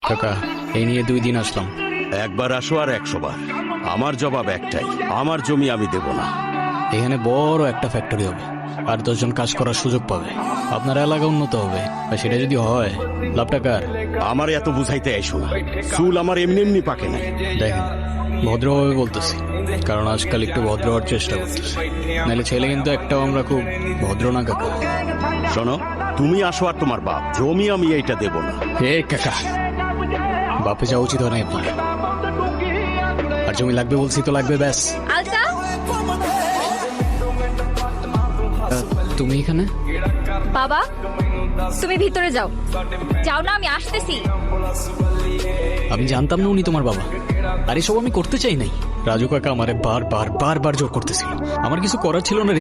কাকা এই নিয়ে 2 দিন আসলাম। একবার আসো আর 100 বার। আমার জবাব একটাই, আমার জমি আমি দেব না। এখানে বড় একটা ফ্যাক্টরি হবে, আর 10 জন কাজ করার সুযোগ পাবে, আপনার এলাকা উন্নত হবে। আর সেটা যদি হয় লাভটা কার? আমার এত বুঝাইতে আইসো না, চুল আমার এমনি এমনি পাকে না। দেখেন ভদ্রভাবে বলতেছি, কারণ আজকাল একটু ভদ্র হওয়ার চেষ্টা করতেছি, নাহলে ছেলে কিন্তু একটাও আমরা খুব ভদ্র না কাকা। শোনো, তুমি আসো আর তোমার বাপ, জমি আমি এইটা দেব না। হে কাকা, বাপে যাওয়া উচিত হয় না আপনার। আর জমি লাগবে বলছি তো লাগবে, ব্যাস। আলতা, তুমি এখানে? বাবা তুমি ভিতরে যাও। যাও না, আমি আসতেছি। আমি জানতাম না উনি তোমার বাবা। আর এসব আমি করতে চাই নাই। রাজু কাকা আমারে বারবার জোর করতেছিল, আমার কিছু করার ছিল না।